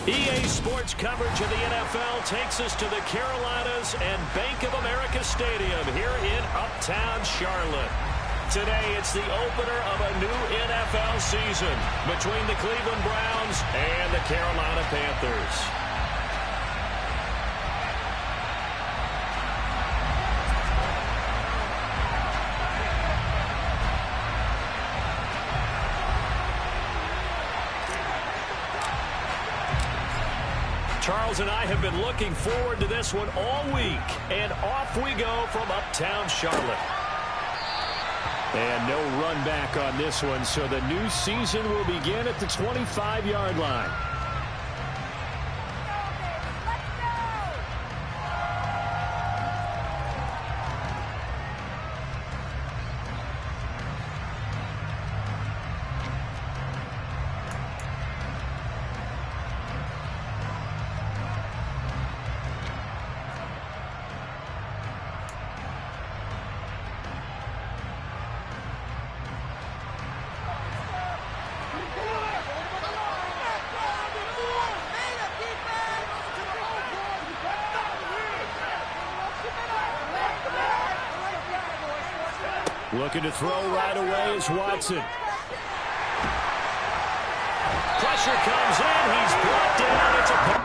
EA Sports coverage of the NFL takes us to the Carolinas and Bank of America Stadium here in Uptown Charlotte. Today, it's the opener of a new NFL season between the Cleveland Browns and the Carolina Panthers. Charles and I have been looking forward to this one all week, and off we go from Uptown Charlotte. And no run back on this one, so the new season will begin at the 25-yard line. Looking to throw right away is Watson. Pressure comes in. He's brought down. It's a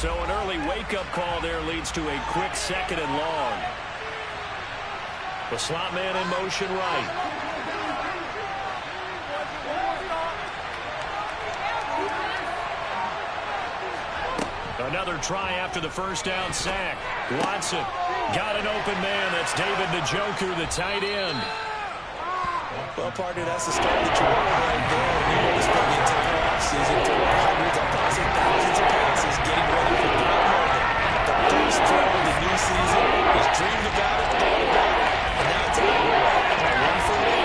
So an early wake-up call there leads to a quick 2nd and long. The slot man in motion right. Another try after the first down sack. Watson got an open man. That's David Njoku, the tight end. Well, partner, that's the start that you want right there. You know, we spent the entire offseason throwing hundreds of thousands of passes, getting ready for that moment. The first throw of the new season. He's dreamed about it, thought about it, and now it's out. One for one,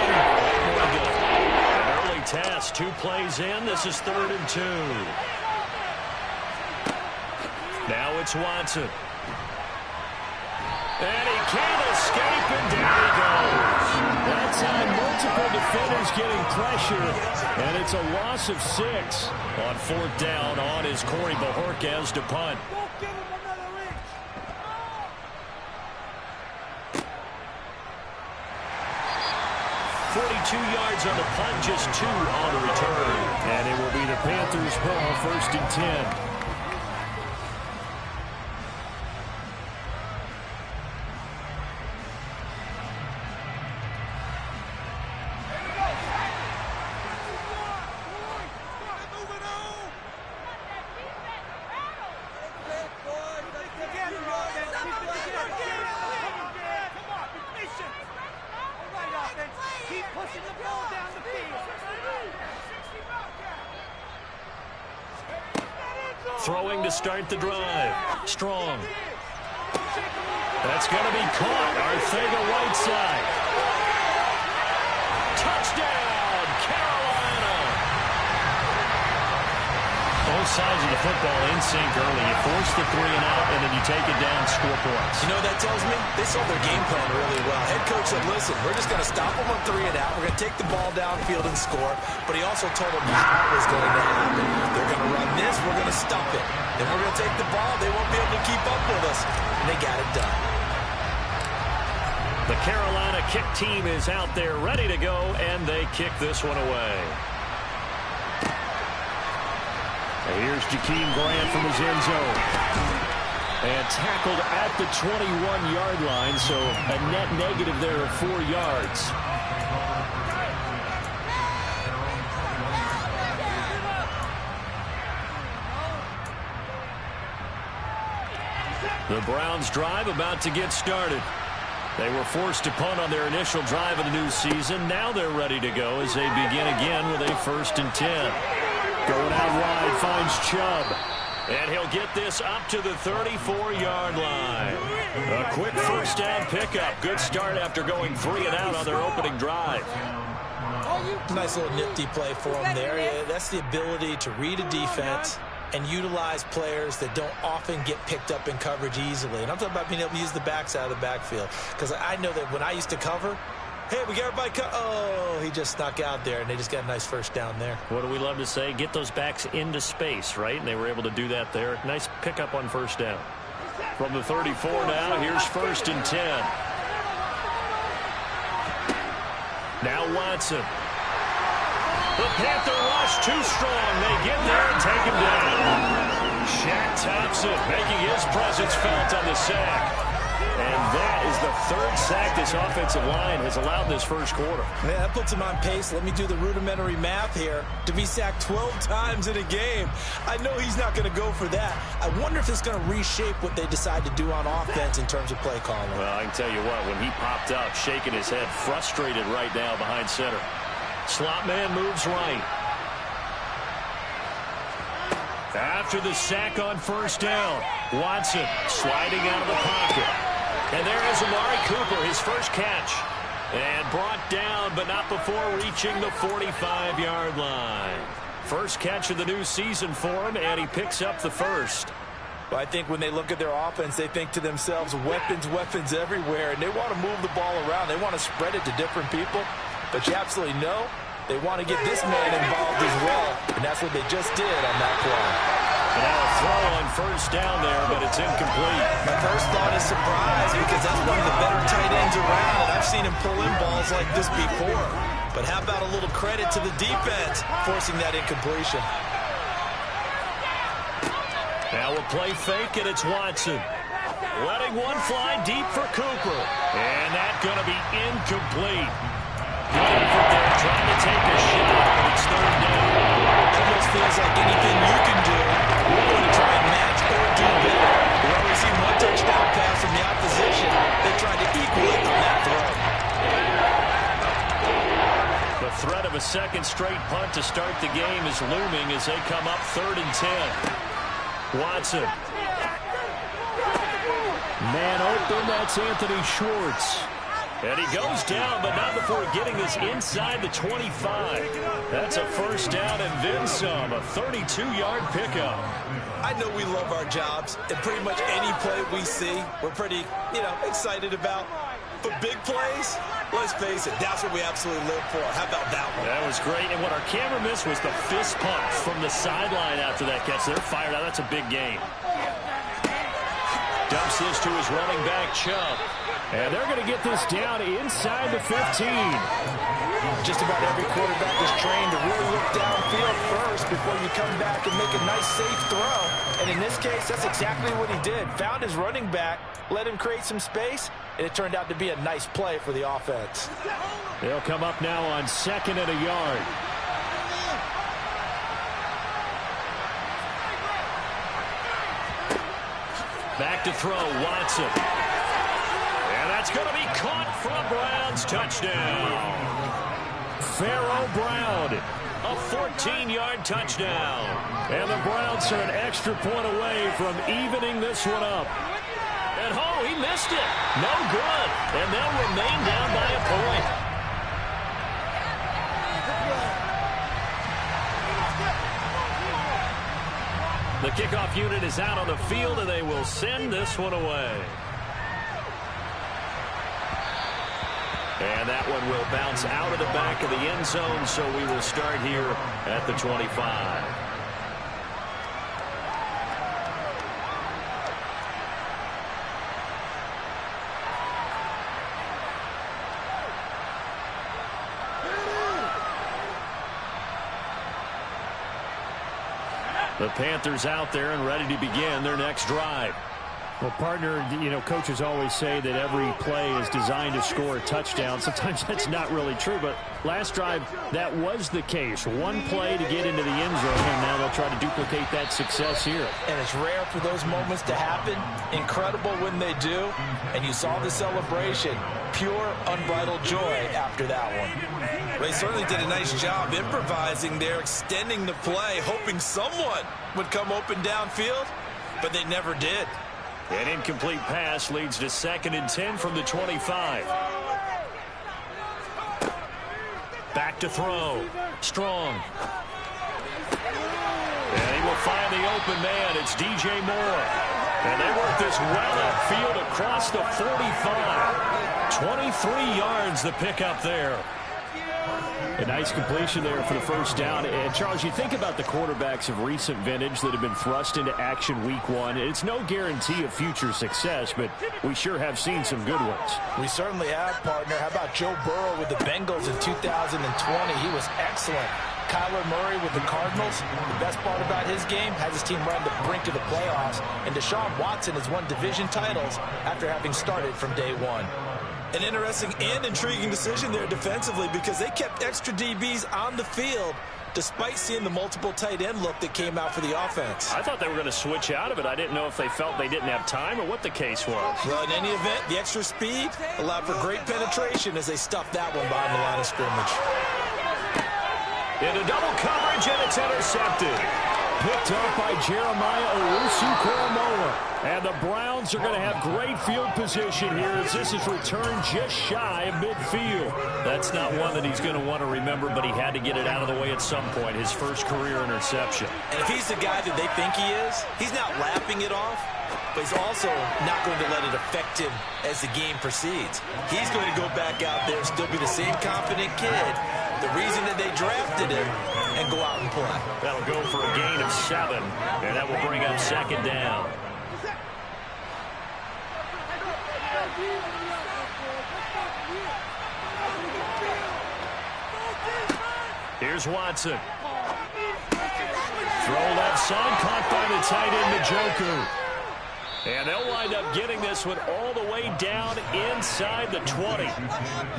more to go. An early test, 2 plays in. This is 3rd and 2. Now it's Watson. And he can't escape, and down he goes. That's on multiple Couple defenders getting pressure, and it's a loss of 6. On 4th down, on is Corey Bojorquez to punt. 42 yards on the punt, just 2 on the return. And it will be the Panthers' ball, 1st and 10. Throwing to start the drive. Strong. That's going to be caught. Arcega-Whiteside. Touchdown, Carolina. Both sides of the football in sync early. You force the 3 and out, and then you take it down, score points. You know what that tells me? They saw their game plan really well. Head coach said, listen, we're just going to stop them on 3 and out. We're going to take the ball downfield and score. But he also told them what was going to happen. They're going to run this. We're going to stop it. Then we're going to take the ball. They won't be able to keep up with us. And they got it done. The Carolina kick team is out there ready to go, and they kick this one away. Here's Jakeem Grant from his end zone. And tackled at the 21-yard line, so a net negative there of 4 yards. The Browns' drive about to get started. They were forced to punt on their initial drive of the new season. Now they're ready to go as they begin again with a 1st and 10. Going out wide, finds Chubb. And he'll get this up to the 34-yard line. A quick 1st down pickup. Good start after going 3 and out on their opening drive. Nice little nifty play for him there. Yeah, that's the ability to read a defense and utilize players that don't often get picked up in coverage easily. And I'm talking about being able to use the backside of the backfield. Because I know that when I used to cover, hey, we got everybody oh, he just snuck out there, and they just got a nice 1st down there. What do we love to say? Get those backs into space, right? And they were able to do that there. Nice pickup on 1st down. From the 34 now, here's 1st and 10. Now Watson. The Panther rush too strong. They get there and take him down. Shaq Thompson making his presence felt on the sack. And that is the 3rd sack this offensive line has allowed this 1st quarter. Yeah, that puts him on pace. Let me do the rudimentary math here. To be sacked 12 times in a game, I know he's not going to go for that. I wonder if it's going to reshape what they decide to do on offense in terms of play calling. Well, I can tell you what, when he popped up, shaking his head, frustrated right now behind center. Slot man moves right. After the sack on 1st down, Watson sliding out of the pocket. And there is Amari Cooper, his 1st catch. And brought down, but not before reaching the 45-yard line. 1st catch of the new season for him, and he picks up the 1st. Well, I think when they look at their offense, they think to themselves, weapons, weapons everywhere. And they want to move the ball around. They want to spread it to different people. But you absolutely know they want to get this man involved as well. And that's what they just did on that play. And now a throw on 1st down there, but it's incomplete. My first thought is surprise because that's one of the better tight ends around. And I've seen him pull in balls like this before. But how about a little credit to the defense forcing that incompletion? Now a play fake, and it's Watson. Letting one fly deep for Cooper. And that's going to be incomplete. Good effort there, trying to take a shot, but it's 3rd down. Almost feels like anything you can do, we're going to try and match or do better. We've already seen one touchdown pass from the opposition. They tried to equal it on that throw. The threat of a 2nd straight punt to start the game is looming as they come up 3rd and 10. Watson. Man open, that's Anthony Schwartz. And he goes down, but not before getting this inside the 25. That's a 1st down and then some, a 32-yard pickup. I know we love our jobs, and pretty much any play we see, we're pretty, excited about. But big plays, Let's face it, that's what we absolutely live for. How about that one? That was great. And what our camera missed was the fist pump from the sideline after that catch. They're fired out. That's a big game. Dumps this to his running back, Chubb. And they're going to get this down inside the 15. Just about every quarterback is trained to really look downfield first before you come back and make a nice, safe throw. And in this case, that's exactly what he did. Found his running back, let him create some space, and it turned out to be a nice play for the offense. They'll come up now on 2nd and a yard. Back to throw, Watson. And that's going to be caught from Brown's touchdown. Pharaoh Brown, a 14-yard touchdown. And the Browns are an extra point away from evening this one up. And oh, he missed it. No good. And they'll remain down by a point. The kickoff unit is out on the field, and they will send this one away. And that one will bounce out of the back of the end zone, so we will start here at the 25. The Panthers out there and ready to begin their next drive. Well, partner, you know, coaches always say that every play is designed to score a touchdown. Sometimes that's not really true, but last drive, that was the case. One play to get into the end zone, and now they'll try to duplicate that success here. And it's rare for those moments to happen. Incredible when they do. And you saw the celebration. Pure, unbridled joy after that one. They certainly did a nice job improvising there, extending the play, hoping someone would come open downfield, but they never did. An incomplete pass leads to 2nd and 10 from the 25. Back to throw. Strong. And he will find the open man. It's DJ Moore. And they work this well upfield across the 45. 23 yards the pickup there. A nice completion there for the first down. And, Charles, you think about the quarterbacks of recent vintage that have been thrust into action week 1. It's no guarantee of future success, but we sure have seen some good ones. We certainly have, partner. How about Joe Burrow with the Bengals in 2020? He was excellent. Kyler Murray with the Cardinals. The best part about his game, has his team right on the brink of the playoffs. And Deshaun Watson has won division titles after having started from day one. An interesting and intriguing decision there defensively because they kept extra DBs on the field despite seeing the multiple tight end look that came out for the offense. I thought they were going to switch out of it. I didn't know if they felt they didn't have time or what the case was. Well, in any event, the extra speed allowed for great penetration as they stuffed that one behind the line of scrimmage. Into double coverage, and it's intercepted. Picked up by Jeremiah Owusu-Koramoah. And the Browns are going to have great field position here as this is returned just shy of midfield. That's not one that he's going to want to remember, but he had to get it out of the way at some point, his first career interception. And if he's the guy that they think he is, he's not lapping it off, but he's also not going to let it affect him as the game proceeds. He's going to go back out there and still be the same confident kid, the reason that they drafted him, and go out and play. That'll go for a gain of 7, and that will bring up 2nd down. Here's Watson. Throw left side, caught by the tight end, Njoku. And they'll wind up getting this one all the way down inside the 20.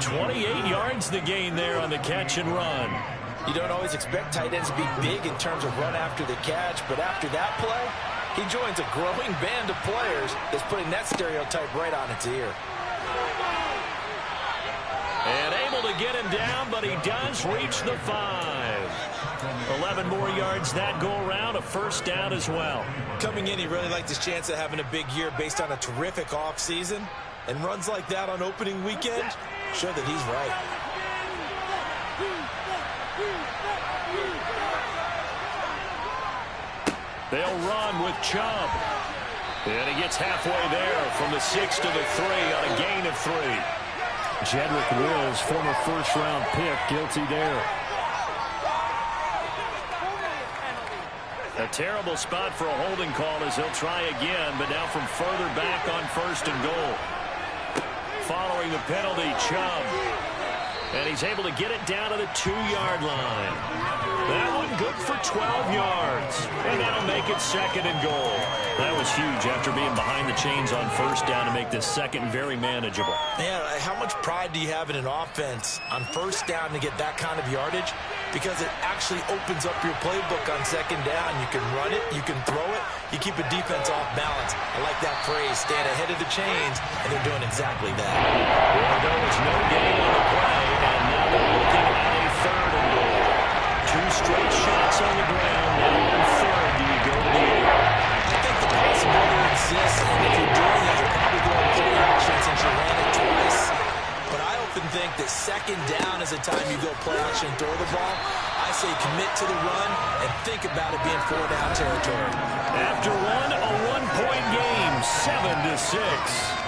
28 yards the gain there on the catch and run. You don't always expect tight ends to be big in terms of run after the catch, but after that play, he joins a growing band of players that's putting that stereotype right on its ear. And able to get him down, but he does reach the 5. 11 more yards that go around, a first down as well. Coming in, he really liked his chance of having a big year based on a terrific offseason. And runs like that on opening weekend show that he's right. They'll run with Chubb. And he gets halfway there from the 6 to the 3 on a gain of 3. Jedrick Wills, former first-round pick, guilty there. A terrible spot for a holding call as he'll try again, but now from further back on 1st and goal. Following the penalty, Chubb. And he's able to get it down to the 2-yard line. That one good for 12 yards. And that'll make it 2nd and goal. That was huge after being behind the chains on 1st down to make this 2nd very manageable. Man, how much pride do you have in an offense on 1st down to get that kind of yardage? Because it actually opens up your playbook on 2nd down. You can run it, you can throw it, you keep a defense off balance. I like that phrase, stand ahead of the chains, and they're doing exactly that. Well, there was no gain on the play, and now they're looking at a 3rd and goal. 2 straight shots on the ground. Now on 3rd, do you go to the air? I think the possibility exists, and if you're doing it, you're probably going play action since you ran it twice. But I often think that 2nd down is the time you go play action, throw the ball. I say commit to the run and think about it being 4-down territory. After one, a 1-point game, 7-6.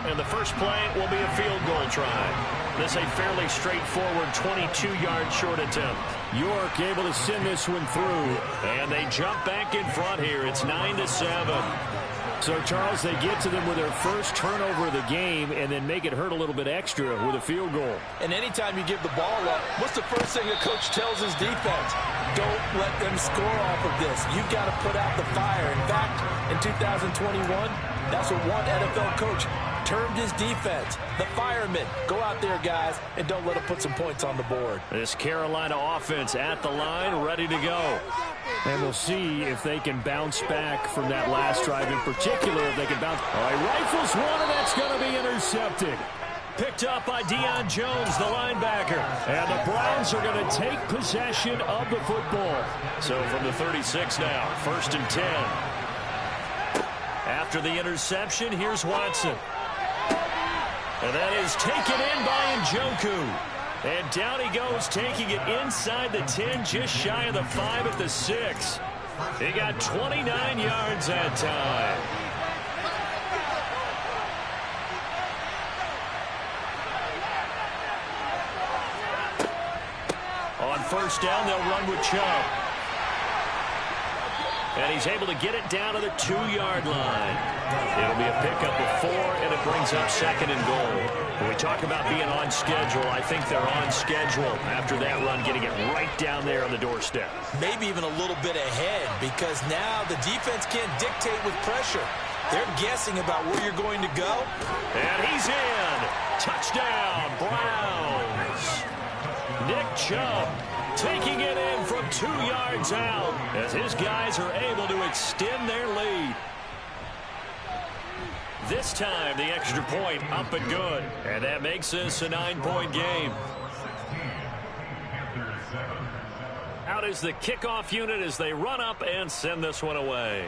And the first play will be a field goal try. This is a fairly straightforward 22-yard short attempt. York able to send this one through. And they jump back in front here. It's 9-7. So, Charles, they get to them with their first turnover of the game and then make it hurt a little bit extra with a field goal. And anytime you give the ball up, what's the first thing a coach tells his defense? Don't let them score off of this. You've got to put out the fire. In fact, in 2021, that's what one NFL coach termed his defense, the firemen. Go out there, guys, and don't let them put some points on the board. This Carolina offense at the line, ready to go. And we'll see if they can bounce back from that last drive in particular. If they can bounce. All right, rifles one, and that's going to be intercepted. Picked up by Deion Jones, the linebacker. And the Browns are going to take possession of the football. So from the 36 now, 1st and 10. After the interception, here's Watson. And that is taken in by Njoku. And down he goes, taking it inside the 10, just shy of the 5 at the 6. He got 29 yards that time. On 1st down, they'll run with Chubb. And he's able to get it down to the 2-yard line. It'll be a pickup of 4, and it brings up 2nd and goal. When we talk about being on schedule, I think they're on schedule after that run, getting it right down there on the doorstep. Maybe even a little bit ahead, because now the defense can't dictate with pressure. They're guessing about where you're going to go. And he's in. Touchdown, Browns. Nick Chubb taking it in from 2 yards out as his guys are able to extend their lead. This time, the extra point up and good. And that makes this a 9-point game. Out is the kickoff unit as they run up and send this one away.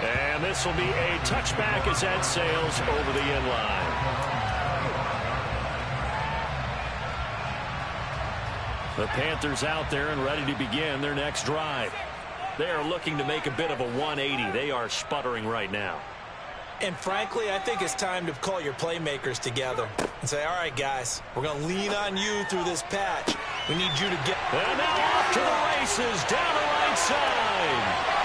And this will be a touchback as that sails over the end line. The Panthers out there and ready to begin their next drive. They are looking to make a bit of a 180. They are sputtering right now. And frankly, I think it's time to call your playmakers together and say, all right, guys, we're going to lean on you through this patch. We need you to get... And now off to the races, down the right side.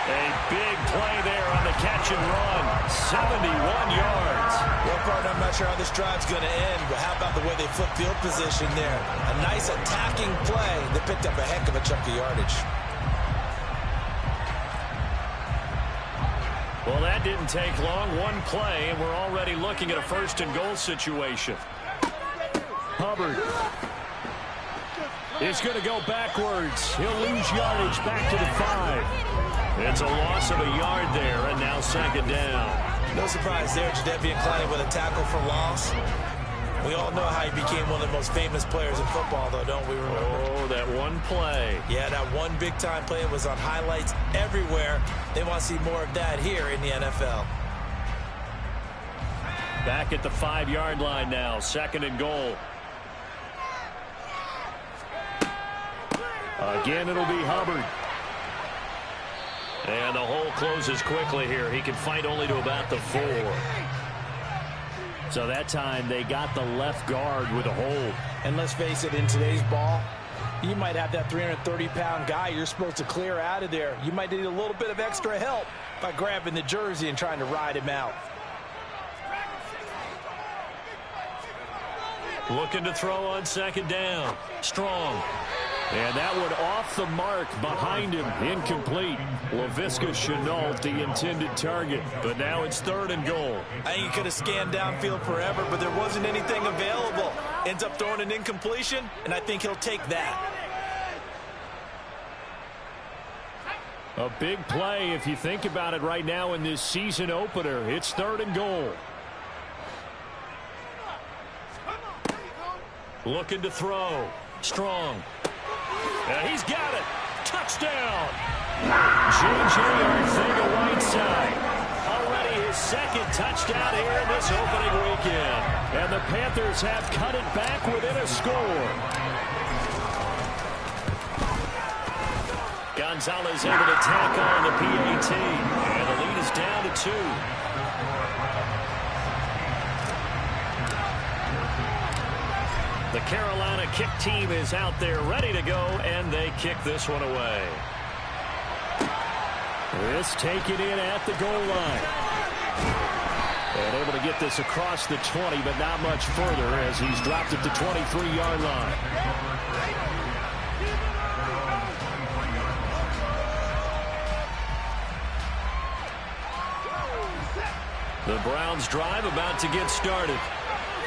A big play there on the catch and run. 71 yards. Well, partner, I'm not sure how this drive's going to end, but how about the way they flip field position there? A nice attacking play that picked up a heck of a chunk of yardage. Well, that didn't take long. One play, and we're already looking at a 1st and goal situation. Hubbard is going to go backwards. He'll lose yardage back to the 5. It's a loss of a yard there, and now 2nd down. No surprise there, Jadeveon Clowney with a tackle for loss. We all know how he became one of the most famous players in football, though, don't we remember? Oh, that one play. Yeah, that one big-time play was on highlights everywhere. They want to see more of that here in the NFL. Back at the 5-yard line now, 2nd and goal. Again, it'll be Hubbard. And the hole closes quickly here. He can fight only to about the 4. So that time they got the left guard with a hold. And let's face it, in today's ball, you might have that 330-pound guy you're supposed to clear out of there. You might need a little bit of extra help by grabbing the jersey and trying to ride him out. Looking to throw on 2nd down. Strong. And that one off the mark behind him. Incomplete. Laviska Shenault, the intended target. But now it's 3rd and goal. I think he could have scanned downfield forever, but there wasn't anything available. Ends up throwing an incompletion, and I think he'll take that. A big play if you think about it right now in this season opener. It's 3rd and goal. Looking to throw. Strong. And he's got it. Touchdown. J.J. Arcega right side. Already his 2nd touchdown here in this opening weekend. And the Panthers have cut it back within a score. Gonzalez able to tack on the PAT. And the lead is down to 2. The Carolina kick team is out there ready to go, and they kick this one away. This taken in at the goal line. And able to get this across the 20, but not much further as he's dropped at the 23-yard line. The Browns drive about to get started.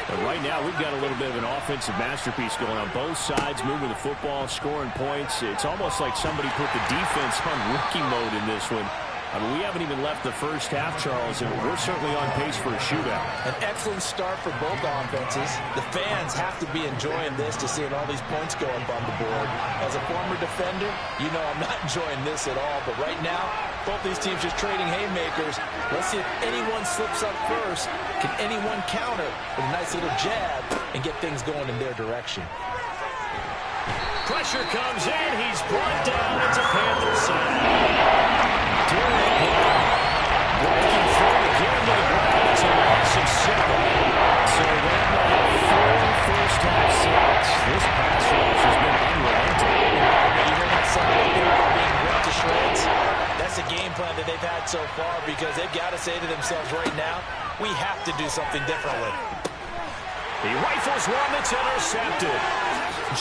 But right now, we've got a little bit of an offensive masterpiece going on. Both sides moving the football, scoring points. It's almost like somebody put the defense on rookie mode in this one. I mean, we haven't even left the first half, Charles, and we're certainly on pace for a shootout. An excellent start for both offenses. The fans have to be enjoying this to seeing all these points go up on the board. As a former defender, you know I'm not enjoying this at all. But right now, both these teams just trading haymakers. Let's see if anyone slips up first. Can anyone counter with a nice little jab and get things going in their direction? Pressure comes in. He's brought down. It's a Panthers side. Breaking through again to the ground. It's a loss of 7. So they've got 4 first-half sacks. This pass rush has been unrelenting. You hear that sound of people being ripped to shreds? That's a game plan that they've had so far because they've got to say to themselves right now, we have to do something differently. He rifles one that's intercepted.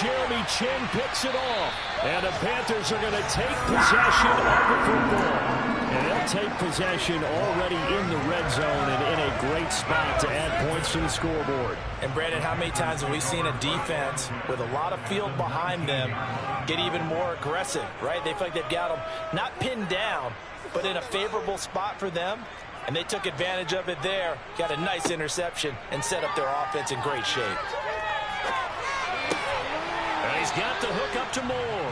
Jeremy Chin picks it off. And the Panthers are going to take possession of the football. And they'll take possession already in the red zone and in a great spot to add points to the scoreboard. And Brandon, how many times have we seen a defense with a lot of field behind them get even more aggressive, right? They feel like they've got them not pinned down, but in a favorable spot for them. And they took advantage of it there, got a nice interception, and set up their offense in great shape. And he's got the hook up to Moore.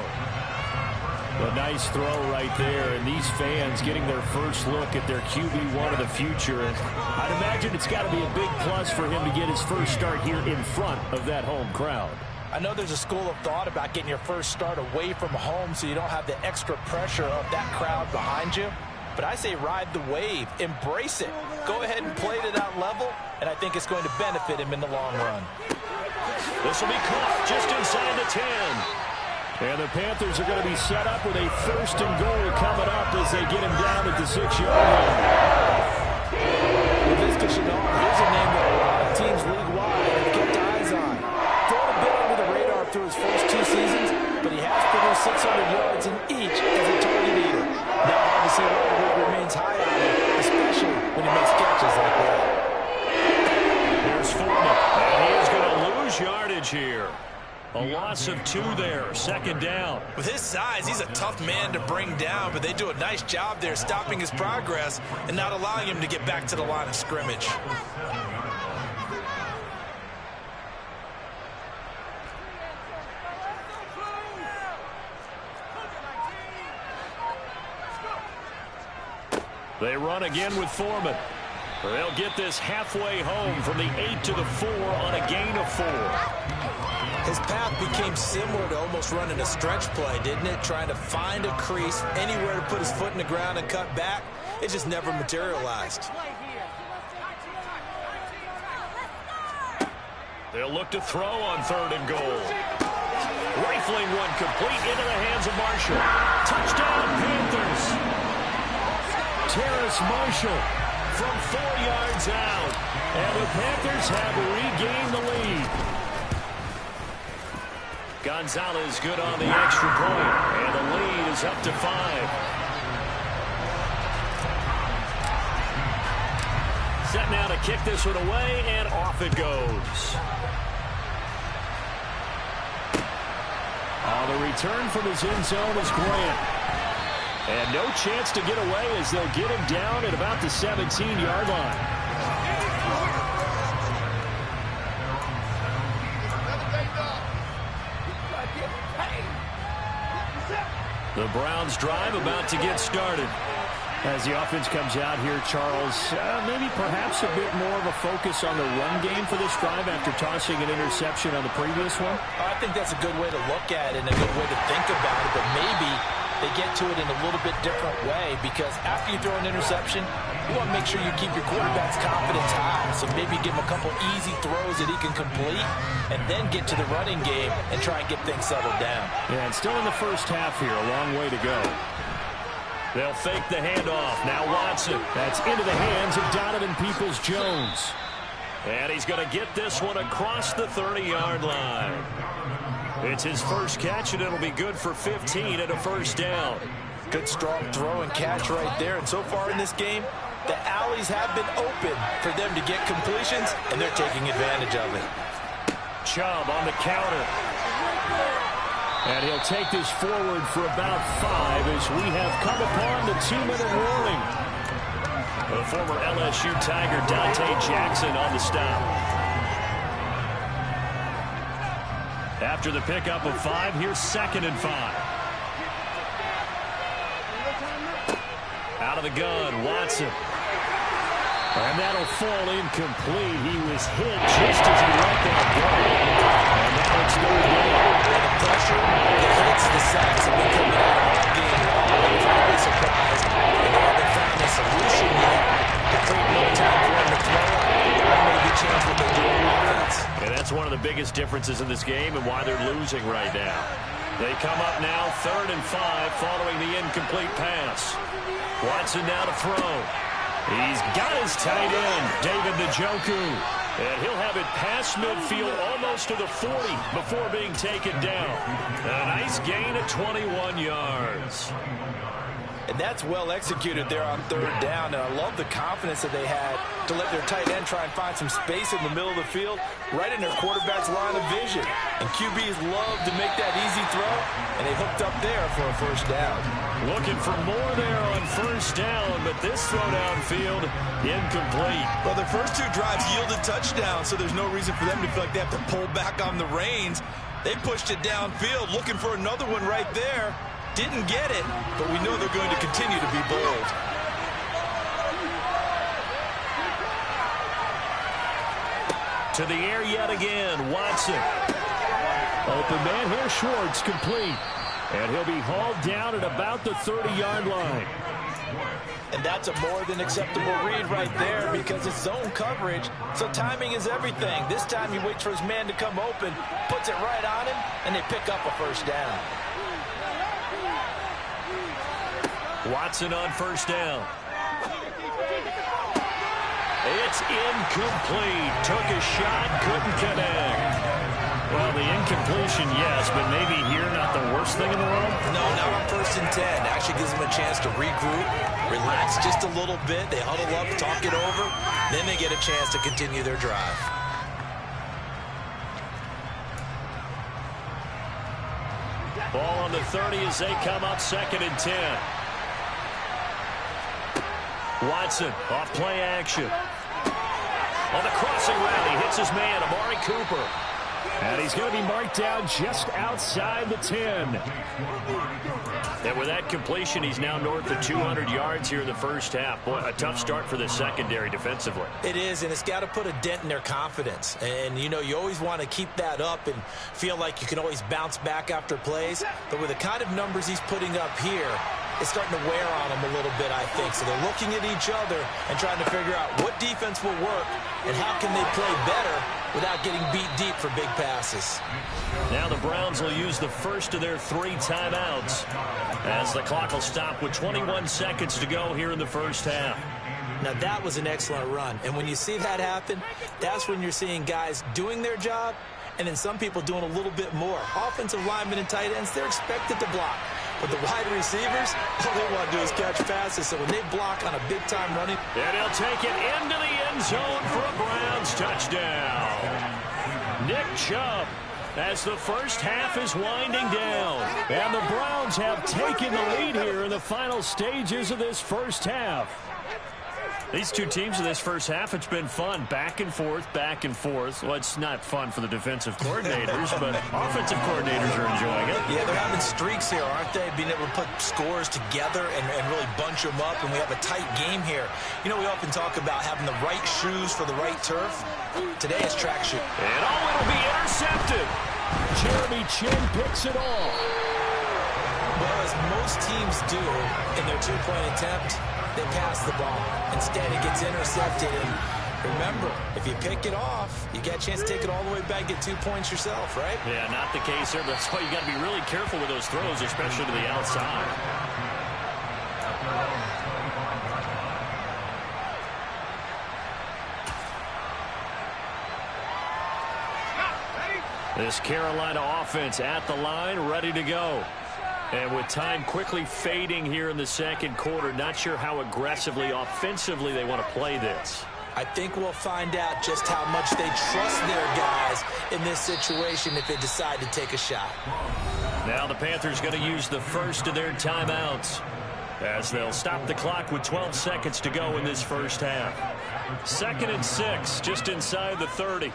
A nice throw right there, and these fans getting their first look at their QB1 of the future. And I'd imagine it's got to be a big plus for him to get his first start here in front of that home crowd. I know there's a school of thought about getting your first start away from home so you don't have the extra pressure of that crowd behind you. But I say ride the wave, embrace it. Go ahead and play to that level, and I think it's going to benefit him in the long run. This will be caught just inside the 10. And the Panthers are going to be set up with a 1st and goal coming up as they get him down at the 6-yard line. Laviska Shenault, here's a name that a lot of teams league-wide have kept eyes on. Thrown a bit under the radar through his first 2 seasons, but he has produced 600 yards in each as a target eater. Now hard to see why the league remains high on him, especially when he makes catches like that. Here's Foreman, and he is going to lose yardage here. A loss of 2 there, 2nd down. With his size, he's a tough man to bring down, but they do a nice job there stopping his progress and not allowing him to get back to the line of scrimmage. They run again with Foreman. They'll get this halfway home from the 8 to the 4 on a gain of 4. His path became similar to almost running a stretch play, didn't it? Trying to find a crease, anywhere to put his foot in the ground and cut back. It just never materialized. They'll look to throw on 3rd and goal. Rifling one complete into the hands of Marshall. Touchdown, Panthers. Terrace Marshall from 4 yards out. And the Panthers have regained the lead. Gonzalez good on the extra point. And the lead is up to 5. Set now to kick this one away, and off it goes. The return from his end zone is Grant. And no chance to get away as they'll get him down at about the 17-yard line. The Browns drive about to get started. As the offense comes out here, Charles, maybe perhaps a bit more of a focus on the run game for this drive after tossing an interception on the previous one? I think that's a good way to look at it and a good way to think about it, but maybe they get to it in a little bit different way, because after you throw an interception, you want to make sure you keep your quarterback's confidence high. So maybe give him a couple easy throws that he can complete and then get to the running game and try and get things settled down. Yeah, and still in the first half here, a long way to go. They'll fake the handoff. Now Watson. That's into the hands of Donovan Peoples-Jones. And he's going to get this one across the 30-yard line. It's his first catch, and it'll be good for 15 and a first down. Good strong throw and catch right there. And so far in this game, the alleys have been open for them to get completions, and they're taking advantage of it. Chubb on the counter. And he'll take this forward for about 5 as we have come upon the 2-minute warning. The former LSU Tiger Dante Jackson on the stop. After the pickup of 5, here's 2nd and 5. Out of the gun, Watson. And that'll fall incomplete. He was hit just as he let that go. And now it's 3rd down. The pressure, the hits, the sacks have been coming out all game long. I'm probably surprised that they haven't found a solution yet to create no time for him to throw it or maybe change what they do on offense. And that's one of the biggest differences in this game and why they're losing right now. They come up now 3rd and 5 following the incomplete pass. Watson now to throw. He's got his tight end, David Njoku. And he'll have it past midfield almost to the 40 before being taken down. A nice gain of 21 yards. And that's well executed there on 3rd down. And I love the confidence that they had to let their tight end try and find some space in the middle of the field, right in their quarterback's line of vision. And QBs love to make that easy throw, and they hooked up there for a first down. Looking for more there on first down, but this throw downfield incomplete. Well, their first 2 drives yielded touchdowns, so there's no reason for them to feel like they have to pull back on the reins. They pushed it downfield, looking for another one right there. Didn't get it, but we know they're going to continue to be bold. To the air yet again, Watson. Open man here, Schwartz, complete. And he'll be hauled down at about the 30-yard line. And that's a more than acceptable read right there because it's zone coverage, so timing is everything. This time he waits for his man to come open, puts it right on him, and they pick up a first down. Watson on first down. It's incomplete. Took a shot, couldn't connect. Well, the incompletion, yes, but maybe here not the worst thing in the world? No, not on 1st and 10. Actually gives them a chance to regroup, relax just a little bit. They huddle up, talk it over. Then they get a chance to continue their drive. Ball on the 30 as they come up 2nd and 10. Watson off play action. On the crossing route, he hits his man, Amari Cooper. And he's going to be marked down just outside the 10. And with that completion, he's now north of 200 yards here in the first half. Boy, a tough start for the secondary defensively. It is, and it's got to put a dent in their confidence. And, you know, you always want to keep that up and feel like you can always bounce back after plays. But with the kind of numbers he's putting up here, it's starting to wear on them a little bit, I think. So they're looking at each other and trying to figure out what defense will work and how can they play better without getting beat deep for big passes. Now the Browns will use the first of their 3 timeouts as the clock will stop with 21 seconds to go here in the first half. Now that was an excellent run. And when you see that happen, that's when you're seeing guys doing their job and then some people doing a little bit more. Offensive linemen and tight ends, they're expected to block. But the wide receivers, all they want to do is catch passes. So when they block on a big-time running. And he'll take it into the end zone for a Browns touchdown. Nick Chubb, as the first half is winding down. And the Browns have taken the lead here in the final stages of this first half. These two teams in this first half, it's been fun. Back and forth, back and forth. Well, it's not fun for the defensive coordinators, but offensive coordinators are enjoying it. Yeah, they're having streaks here, aren't they? Being able to put scores together and really bunch them up, and we have a tight game here. You know, we often talk about having the right shoes for the right turf. Today it's track shoe. And it'll be intercepted. Jeremy Chin picks it off. Well, as most teams do in their two-point attempt, they pass the ball. Instead, it gets intercepted. And remember, if you pick it off, you get a chance to take it all the way back, get 2 points yourself, right? Yeah, not the case there. That's why you got to be really careful with those throws, especially to the outside. This Carolina offense at the line, ready to go. And with time quickly fading here in the second quarter, not sure how aggressively, offensively they want to play this. I think we'll find out just how much they trust their guys in this situation if they decide to take a shot. Now the Panthers going to use the first of their timeouts as they'll stop the clock with 12 seconds to go in this first half. 2nd and 6, just inside the 30.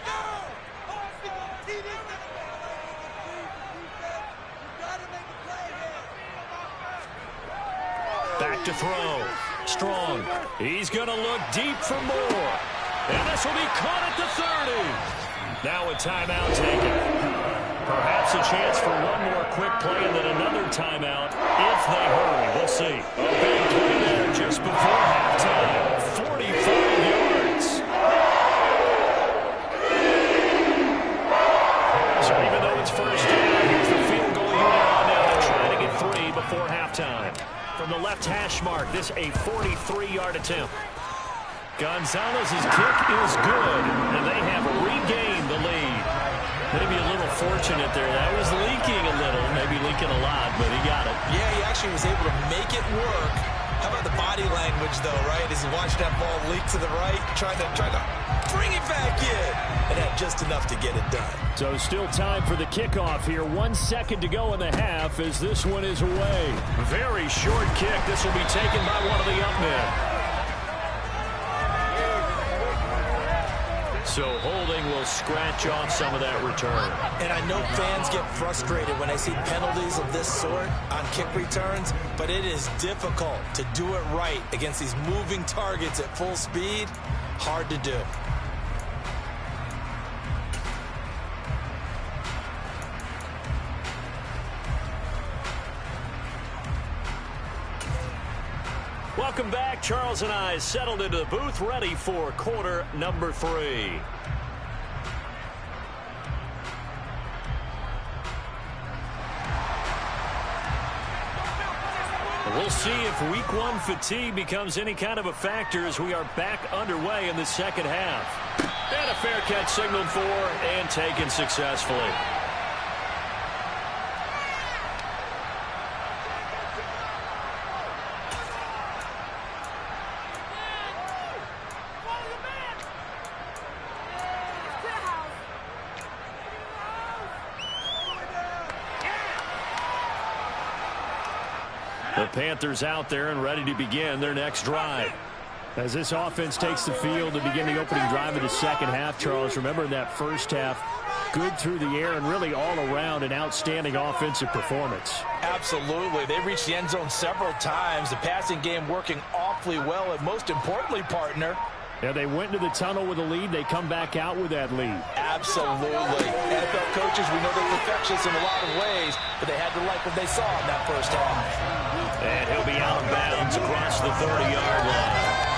Back to throw. Strong. He's going to look deep for more. And this will be caught at the 30. Now a timeout taken. Perhaps a chance for one more quick play and then another timeout if they hurry. We'll see. A big play there just before halftime. 45 yards. So even though it's first down, here's the field goal unit on now to try to get 3 before halftime. From the left hash mark, this a 43-yard attempt. Gonzalez's kick is good, and they have regained the lead. Maybe a little fortunate there. That was leaking a little, maybe leaking a lot, but he got it. Yeah, he actually was able to make it work. How about the body language, though, right? As he watched that ball leak to the right, trying to bring it back in, and had just enough to get it done. So still time for the kickoff here. 1 second to go in the half as this one is away. Very short kick. This will be taken by one of the up men. So holding will scratch off some of that return. And I know fans get frustrated when they see penalties of this sort on kick returns, but it is difficult to do it right against these moving targets at full speed. Hard to do. Welcome back. Charles and I settled into the booth, ready for quarter number 3. We'll see if week 1 fatigue becomes any kind of a factor as we are back underway in the second half. And a fair catch signaled for and taken successfully. The Panthers out there and ready to begin their next drive. As this offense takes the field to begin the opening drive of the second half, Charles, remember in that first half, good through the air and really all around an outstanding offensive performance. Absolutely. They reached the end zone several times. The passing game working awfully well. And most importantly, partner, yeah, they went into the tunnel with a lead. They come back out with that lead. Absolutely. NFL coaches, we know they're perfectionists in a lot of ways, but they had to like what they saw in that first half. And he'll be out of bounds across the 30-yard line.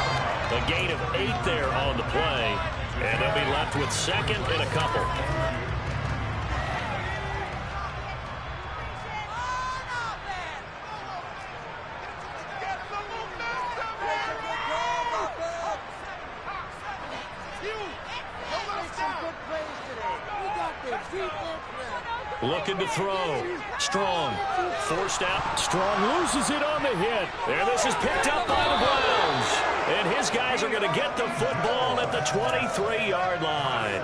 A gain of 8 there on the play, and they'll be left with second and a couple. Looking to throw. Strong. Forced out. Strong loses it on the hit. And this is picked up by the Browns. And his guys are going to get the football at the 23-yard line.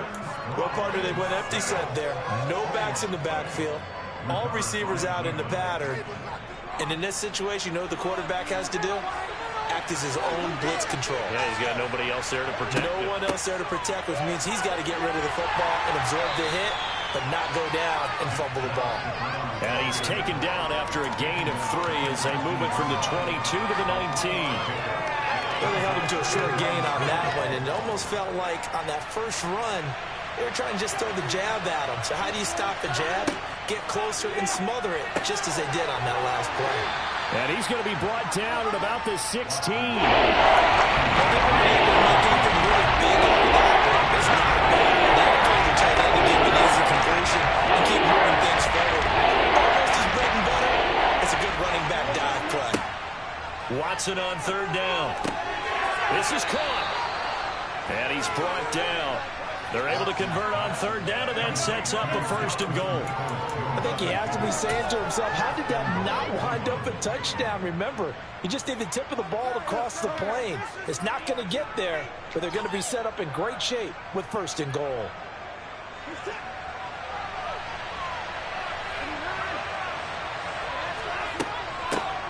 Well, partner, they went empty set there. No backs in the backfield. All receivers out in the pattern. And in this situation, you know what the quarterback has to do? Act as his own blitz control. Yeah, he's got nobody else there to protect him. No one else there to protect, which means he's got to get rid of the football and absorb the hit, but not go down and fumble the ball. And he's taken down after a gain of 3 as they move it from the 22 to the 19. Well, they held him to a short gain on that one, and it almost felt like on that first run, they were trying to just throw the jab at him. So how do you stop the jab? Get closer and smother it, just as they did on that last play. And he's going to be brought down at about the 16. Well, they were able to make anything really big on that. It's not bad. They told the tight end to give an easy completion and keep moving things forward. Almost his bread and butter. It's a good running back dive play. Watson on third down. This is caught. And he's brought down. They're able to convert on third down, and that sets up a 1st and goal. I think he has to be saying to himself, how did that not wind up a touchdown? Remember, you just need the tip of the ball to cross the plane. It's not going to get there, but they're going to be set up in great shape with 1st and goal.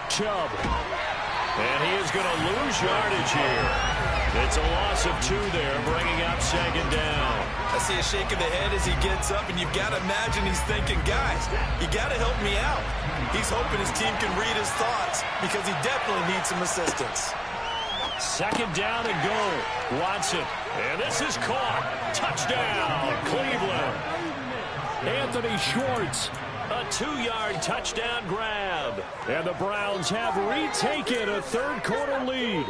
Chubb. And he is going to lose yardage here. It's a loss of 2 there, bringing up 2nd down. I see a shake of the head as he gets up, and you've got to imagine he's thinking, guys, you got to help me out. He's hoping his team can read his thoughts because he definitely needs some assistance. 2nd down and goal. Watson. And this is caught. Touchdown, Cleveland. Anthony Schwartz. A 2-yard touchdown grab. And the Browns have retaken a 3rd quarter lead.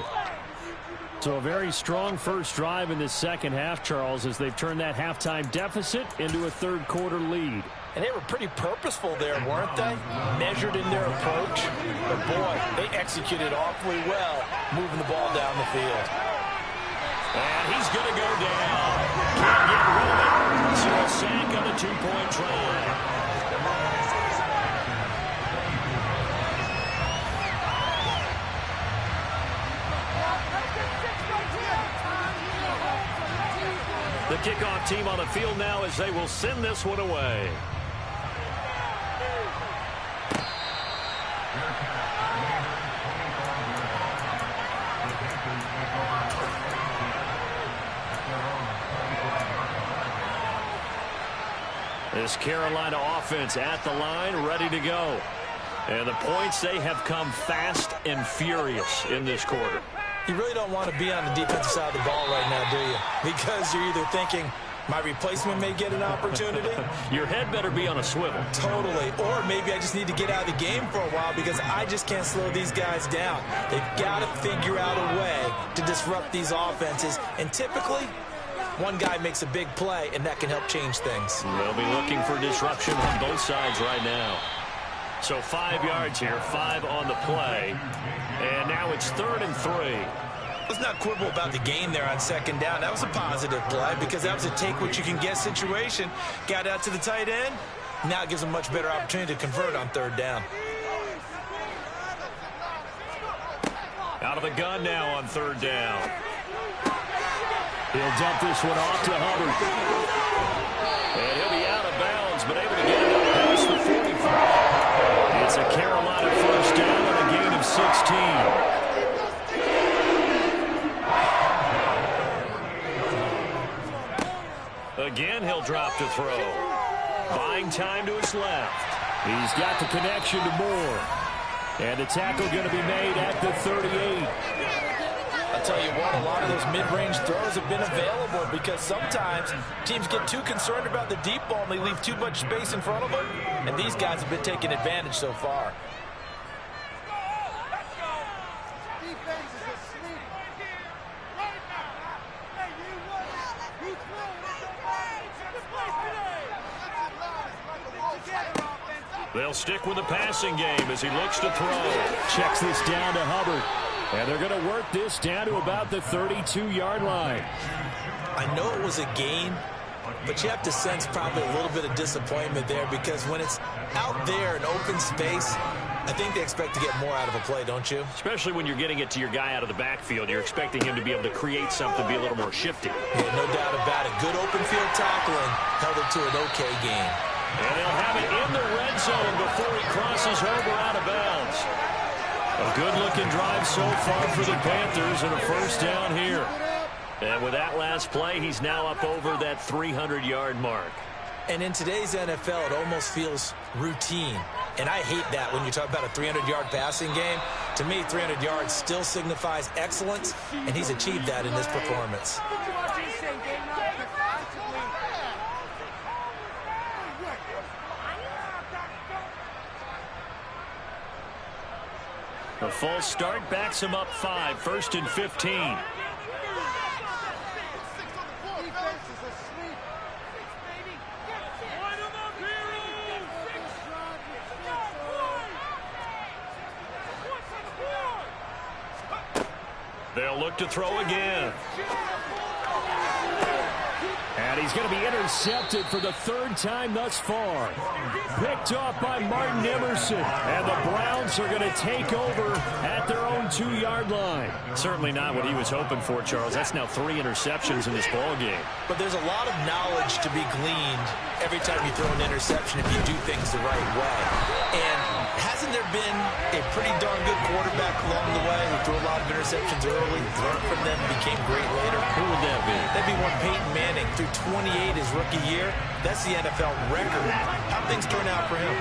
So a very strong first drive in this second half, Charles, as they've turned that halftime deficit into a 3rd quarter lead. And they were pretty purposeful there, weren't they? Measured in their approach. But, boy, they executed awfully well, moving the ball down the field. And he's going to go down. Can't get rid of it. So a sack on the 2-point try. The kickoff team on the field now as they will send this one away. This Carolina offense at the line, ready to go. And the points, they have come fast and furious in this quarter. You really don't want to be on the defensive side of the ball right now, do you? Because you're either thinking, my replacement may get an opportunity. Your head better be on a swivel. Totally. Or maybe I just need to get out of the game for a while because I just can't slow these guys down. They've got to figure out a way to disrupt these offenses. And typically, one guy makes a big play, and that can help change things. They'll be looking for disruption on both sides right now. So 5 yards here, 5 on the play. And now it's 3rd and 3. Let's not quibble about the gain there on 2nd down. That was a positive play because that was a take-what-you-can-get situation. Got out to the tight end. Now it gives them a much better opportunity to convert on 3rd down. Out of the gun now on 3rd down. He'll dump this one off to Hubbard. And he'll be out of bounds, but able to get it up past the 45. It's a Carolina 1st down and a gain of 16. Again, he'll drop to throw. Buying time to his left. He's got the connection to Moore. And the tackle going to be made at the 38. I'll tell you what, a lot of those mid-range throws have been available because sometimes teams get too concerned about the deep ball and they leave too much space in front of them. And these guys have been taking advantage so far. They'll stick with the passing game as he looks to throw. Checks this down to Hubbard. And they're going to work this down to about the 32-yard line. I know it was a gain, but you have to sense probably a little bit of disappointment there because when it's out there in open space, I think they expect to get more out of a play, don't you? Especially when you're getting it to your guy out of the backfield. You're expecting him to be able to create something, be a little more shifty. Yeah, no doubt about it. Good open field tackling held it to an okay game. And they'll have it in the red zone before he crosses over out of bounds. A good-looking drive so far for the Panthers and a first down here. And with that last play, he's now up over that 300-yard mark. And in today's NFL, it almost feels routine. And I hate that when you talk about a 300-yard passing game. To me, 300 yards still signifies excellence, and he's achieved that in this performance. The false start backs him up 5, 1st and 15. They'll look to throw again. And he's going to be intercepted for the 3rd time thus far. Picked off by Martin Emerson. And the Browns are going to take over at their own 2-yard line. Certainly not what he was hoping for, Charles. That's now 3 interceptions in this ball game. But there's a lot of knowledge to be gleaned every time you throw an interception if you do things the right way. And hasn't there been a pretty darn good quarterback along the way who threw a lot of interceptions early, learned from them, became great later? Who would that be? That'd be one Peyton Manning. Threw 28 his rookie year. That's the NFL record. How'd things turn out for him?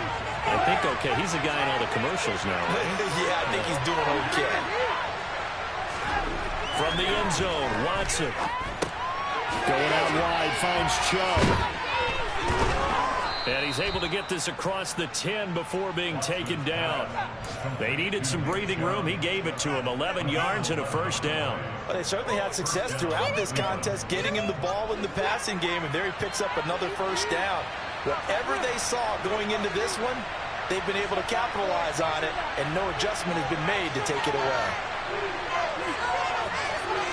I think okay. He's the guy in all the commercials now, right? Yeah, I think he's doing okay. From the end zone, Watson. Going out wide, finds Chubb. And he's able to get this across the 10 before being taken down. They needed some breathing room. He gave it to him. 11 yards and a first down. Well, they certainly had success throughout this contest, getting him the ball in the passing game, and there he picks up another first down. Whatever they saw going into this one, they've been able to capitalize on it, and no adjustment has been made to take it away.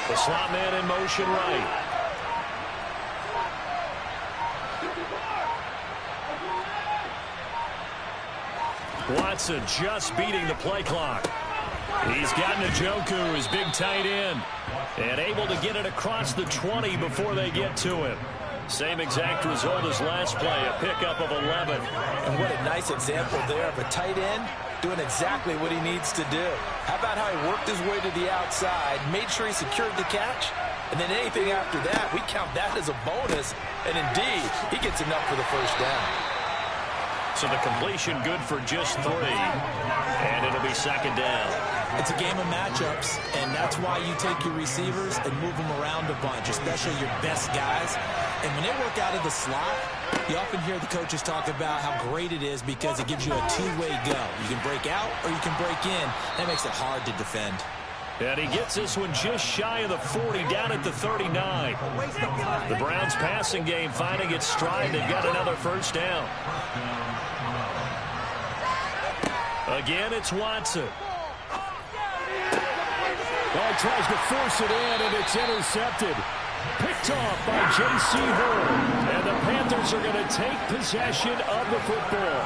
The slot man in motion right. Watson just beating the play clock. He's got Njoku, his big tight end, and able to get it across the 20 before they get to him. Same exact result as last play, a pickup of 11. And what a nice example there of a tight end doing exactly what he needs to do. How about how he worked his way to the outside, made sure he secured the catch, and then anything after that, we count that as a bonus. And indeed, he gets enough for the first down. So the completion good for just 3. And it'll be 2nd down. It's a game of matchups, and that's why you take your receivers and move them around a bunch, especially your best guys. And when they work out of the slot, you often hear the coaches talk about how great it is because it gives you a two-way go. You can break out or you can break in. That makes it hard to defend. And he gets this one just shy of the 40, down at the 39. The Browns passing game finding its stride. They've got another first down. Again, it's Watson. Well, he tries to force it in, and it's intercepted. Picked off by J.C. Horn. And the Panthers are going to take possession of the football.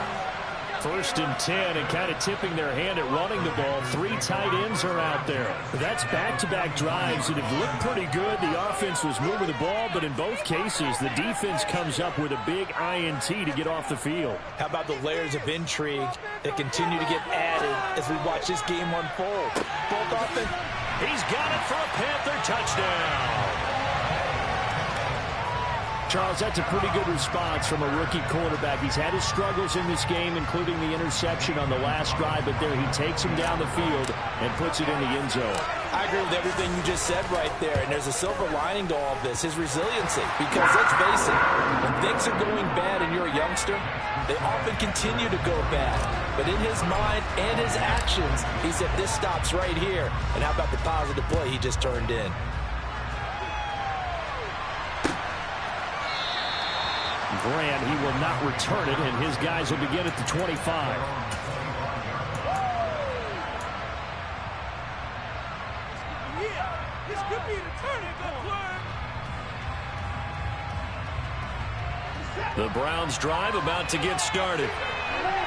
1st and 10, and kind of tipping their hand at running the ball. 3 tight ends are out there. That's back-to-back drives that have looked pretty good. The offense was moving the ball, but in both cases, the defense comes up with a big INT to get off the field. How about the layers of intrigue that continue to get added as we watch this game unfold? Both offense. He's got it for a Panther touchdown. Charles, that's a pretty good response from a rookie quarterback. He's had his struggles in this game, including the interception on the last drive, but there he takes him down the field and puts it in the end zone. I agree with everything you just said right there, and there's a silver lining to all of this, his resiliency. Because let's face it, when things are going bad and you're a youngster, they often continue to go bad. But in his mind and his actions, he said, this stops right here. And how about the positive play he just turned in? Grant, he will not return it, and his guys will begin at the 25. The Browns drive about to get started.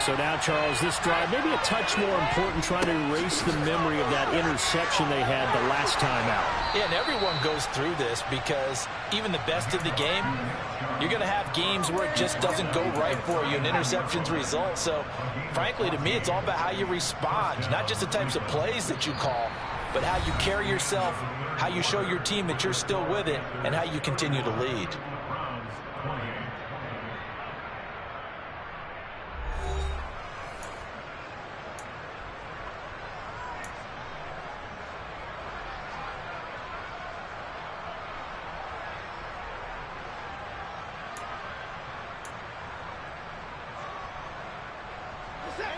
So now, Charles, this drive maybe a touch more important, trying to erase the memory of that interception they had the last time out. Yeah, and everyone goes through this because even the best of the game, you're going to have games where it just doesn't go right for you and interceptions result. So, frankly, to me, it's all about how you respond, not just the types of plays that you call, but how you carry yourself, how you show your team that you're still with it, and how you continue to lead.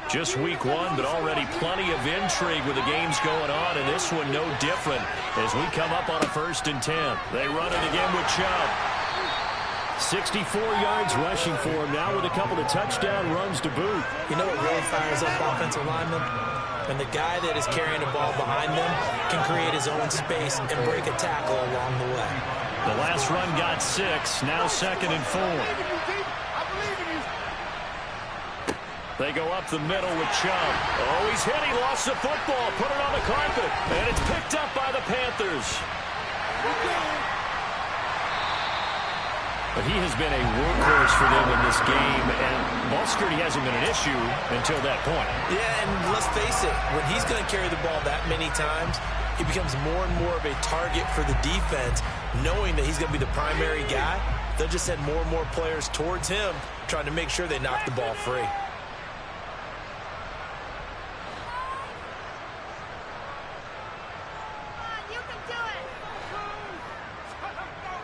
Just week one, but already plenty of intrigue with the games going on, and this one no different as we come up on a 1st and 10. They run it again with Chubb. 64 yards rushing for him now with a couple of touchdown runs to boot. You know what really fires up offensive linemen? When the guy that is carrying the ball behind them can create his own space and break a tackle along the way. The last run got 6, now 2nd and 4. They go up the middle with Chubb. Oh, he's hit. He lost the football. Put it on the carpet. And it's picked up by the Panthers. But he has been a workhorse for them in this game. And ball security hasn't been an issue until that point. Yeah, and let's face it. When he's going to carry the ball that many times, he becomes more and more of a target for the defense, knowing that he's going to be the primary guy. They'll just send more and more players towards him, trying to make sure they knock the ball free.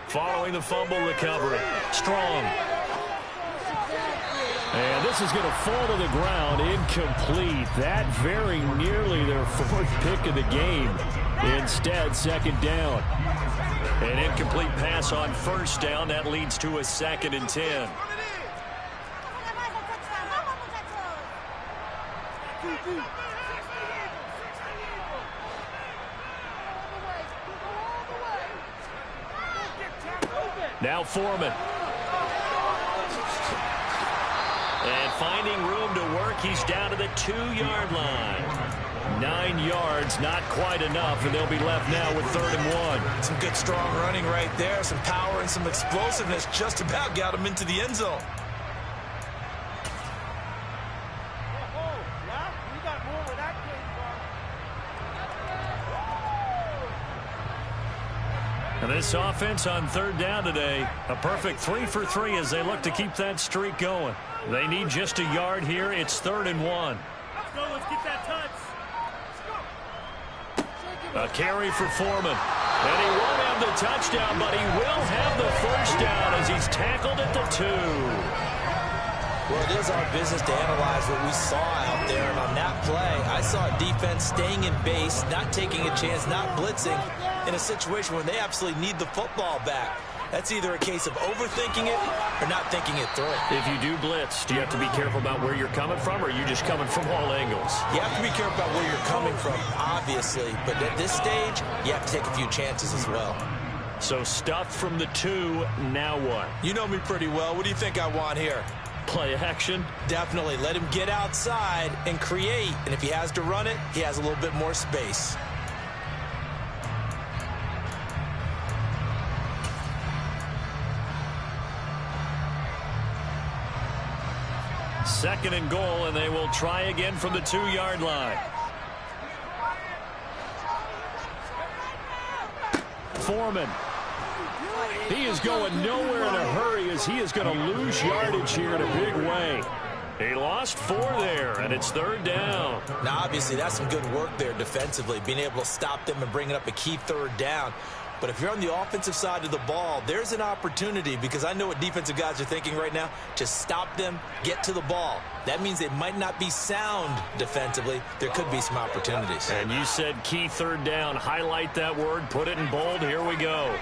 Following the fumble recovery. Strong. And this is going to fall to the ground. Incomplete. That very nearly their 4th pick of the game. Instead, 2nd down. An incomplete pass on 1st down. That leads to a 2nd and 10. Now Foreman. And finding room to work, he's down to the 2-yard line. 9 yards, not quite enough, and they'll be left now with 3rd and 1. Some good strong running right there, some power and some explosiveness just about got him into the end zone. And this offense on 3rd down today, a perfect 3 for 3 as they look to keep that streak going. They need just a yard here. It's 3rd and 1. Let's go. Let's get that touch. A carry for Foreman. And he won't have the touchdown, but he will have the 1st down as he's tackled at the 2. Well, it is our business to analyze what we saw out there. And on that play, I saw a defense staying in base, not taking a chance, not blitzing in a situation where they absolutely need the football back. That's either a case of overthinking it or not thinking it through. If you do blitz, do you have to be careful about where you're coming from, or are you just coming from all angles? You have to be careful about where you're coming from, obviously. But at this stage, you have to take a few chances as well. So stuffed from the 2, now what? You know me pretty well. What do you think I want here? Play action? Definitely. Let him get outside and create. And if he has to run it, he has a little bit more space. Second and goal, and they will try again from the 2-yard line. Foreman. He is going nowhere in a hurry as he is going to lose yardage here in a big way. He lost 4 there, and it's 3rd down. Now, obviously, that's some good work there defensively, being able to stop them and bringing up a key 3rd down. But if you're on the offensive side of the ball, there's an opportunity, because I know what defensive guys are thinking right now, to stop them, get to the ball. That means it might not be sound defensively. There could be some opportunities. And you said key 3rd down. Highlight that word, put it in bold. Here we go.